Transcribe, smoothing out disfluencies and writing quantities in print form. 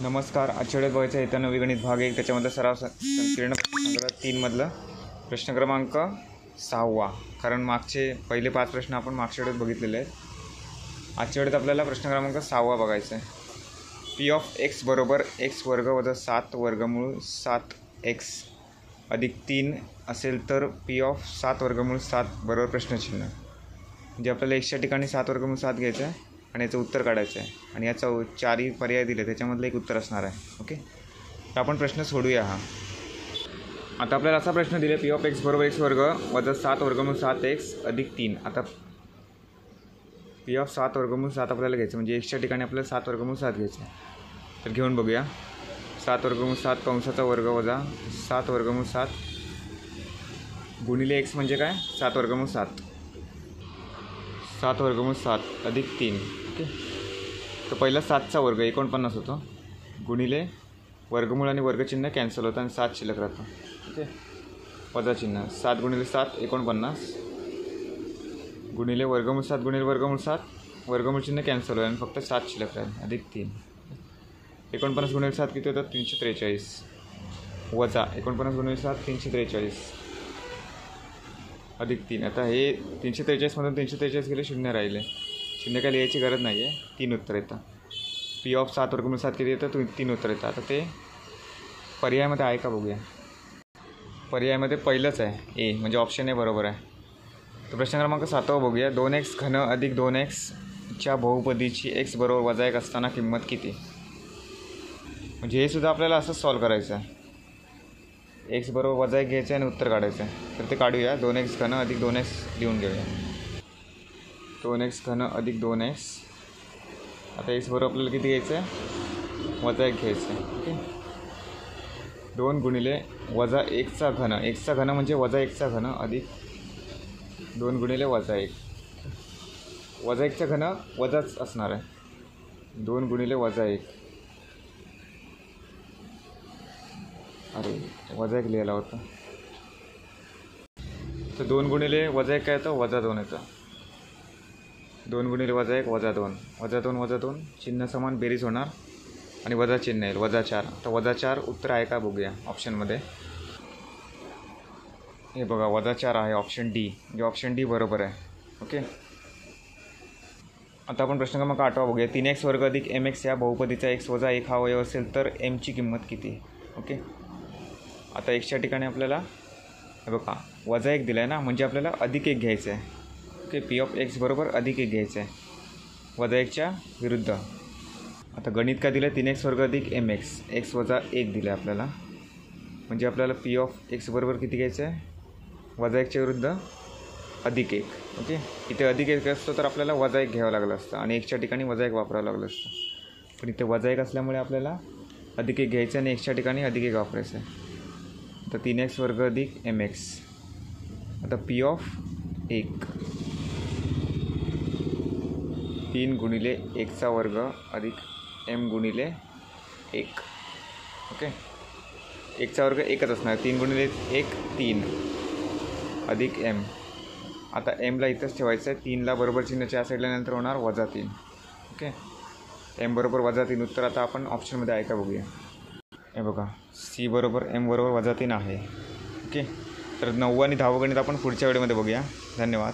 नमस्कार. आजच्या वेळेत बघायचं इथं नवी गणित भाग 1 त्याच्यामध्ये सराव संकीर्ण प्रश्नसंग्रह 3 मधलं प्रश्न क्रमांक 6. कारण मागचे पहिले 5 प्रश्न आपण मागच्या वेळेत बघितलेले आहेत. आजच्या वेळेत आपल्याला प्रश्न क्रमांक 6 बघायचा आहे. पी ऑफ एक्स बरोबर एक्स वर्ग वजा 7 वर्गमूळ 7x अधिक 3 असेल तर पी ऑफ 7 वर्गमूळ 7 बरोबर प्रश्नचिन्ह. म्हणजे आपल्याला एक्सच्या ठिकाणी 7 वर्गमूळ 7 घ्यायचं आहे आणि याचं उत्तर काढायचं आहे आणि याचा 4 पर्याय दिले त्याच्यामधलं एक उत्तर असणार आहे. ओके, तर आपण प्रश्न सोडूया. आता आपल्याला असा प्रश्न दिले, पी ऑफ एक्स बरोबर एक्स वर्ग वजा 7 वर्गमूळ 7x अधिक 3. आता पी ऑफ 7 वर्गमूळ 7 आपल्याला घ्यायचं, म्हणजे एक्सच्या ठिकाणी आपल्याला 7 वर्गमूळ 7 घ्यायचं आहे. तर घेऊन बघूया. 7 वर्गमूळ 7 कंसाचा वर्ग वजा 7 वर्गमूळ 7 गुणिले एक्स म्हणजे काय, 7 वर्गमूळ 7. 7 वर्गमूळ 7 अधिक 3. ओके, तर पहिला 7चा वर्ग 49 होतो गुणिले वर्गमूळ आणि वर्गचिन्ह कॅन्सल होतं आणि 7 शिल्लक राहतं. ओके, वजा चिन्ह 7 गुणिले 7 49 गुणिले वर्गमूळ 7 गुणिले वर्गमूळ 7 वर्गमूळ चिन्ह कॅन्सल होईल आणि फक्त 7 शिल्लक राहील अधिक 3. 49 गुणिले 7 किती होतं, 343 वजा 49 गुणिले 7 343 अधिक 3. आता हे 343मधून 343 गेले, शून्य राहिले. शून्य काय लिहायची गरज नाही आहे, 3 उत्तर येतं. पी ऑफ 7 वर्गमूळ 7 किती येतं, 3 उत्तर येतं. आता ते पर्यायामध्ये आहे का बघूया. पर्यायामध्ये पहिलंच आहे ए, म्हणजे ऑप्शन ए बरोबर आहे. तर प्रश्न क्रमांक 7 बघूया. 2x घन अधिक 2xच्या बहुपदीची x बरोबर वजा 1 असताना किंमत किती. म्हणजे हे सुद्धा आपल्याला असंच सॉल्व करायचं आहे. एक्स बरोबर वजा 1 घ्यायचं आहे आणि उत्तर काढायचं आहे. तर ते काढूया. 2x घन अधिक 2x लिहून घेऊया. 2x घन अधिक 2x. आता x बरोबर आपल्याला किती घ्यायचं आहे, वजा 1 घ्यायचं आहे. ओके, 2 गुणिले वजा 1चा घन. 1चा घन म्हणजे वजा 1चा घन अधिक 2 गुणिले वजा 1. वजा 1चा घन वजाच असणार आहे. 2 गुणिले वजा 1. अरे वजा 1 लिहायला होतं. तर 2 गुणिले वजा 1 काय येतं, वजा 2 येतं. 2 गुणिले वजा 1 वजा 2 वजा 2 वजा 2 चिन्ह समान, बेरीज होणार आणि वजा चिन्ह येईल, वजा 4. तर वजा 4 उत्तर आहे का बघूया ऑप्शनमध्ये. हे बघा, वजा 4 आहे ऑप्शन डी, म्हणजे ऑप्शन डी बरोबर आहे. ओके, आता आपण प्रश्न क्रमांक 8 बघूया. 3x वर्ग अधिक mx या बहुपदीचा x वजा 1 हा अवयव असेल तर mची किंमत किती. ओके, आता एक्सच्या ठिकाणी आपल्याला हे बघा वजा 1 दिला आहे ना, म्हणजे आपल्याला अधिक 1 घ्यायचं आहे. ओके, पी ऑफ एक्स बरोबर अधिक 1 घ्यायचं आहे वजा 1च्या विरुद्ध. आता गणित काय दिलं, 3x वर्ग अधिक mx x वजा 1 दिलं आहे आपल्याला, म्हणजे आपल्याला पी ऑफ एक्स बरोबर किती घ्यायचं आहे, वजा 1च्या विरुद्ध अधिक 1. ओके, इथे अधिक 1 असतं तर आपल्याला वजा 1 घ्यावं लागलं असतं आणि एक्सच्या ठिकाणी वजा 1 वापरावं लागलं असतं. पण इथे वजा 1 असल्यामुळे आपल्याला अधिक 1 घ्यायचं आणि एक्सच्या ठिकाणी अधिक 1 वापरायचं आहे. आता 3x वर्ग अधिक mx. आता पी ऑफ 1 3 गुणिले 1चा वर्ग अधिक m गुणिले 1. ओके, 1चा वर्ग 1च असणार. 3 गुणिले 1 3 अधिक m. आता mला इथंच ठेवायचं आहे. 3ला बरोबर चिन्हाच्या या साईडला नंतर होणार वजा 3. ओके, m बरोबर वजा 3 उत्तर आता आपण ऑप्शनमध्ये आहे का बघूया. हे बघा, सी बरोबर m बरोबर वजा 3 आहे. ओके, तर 9 आणि 10 गणित आपण पुढच्या व्हिडिओमध्ये बघूया. धन्यवाद.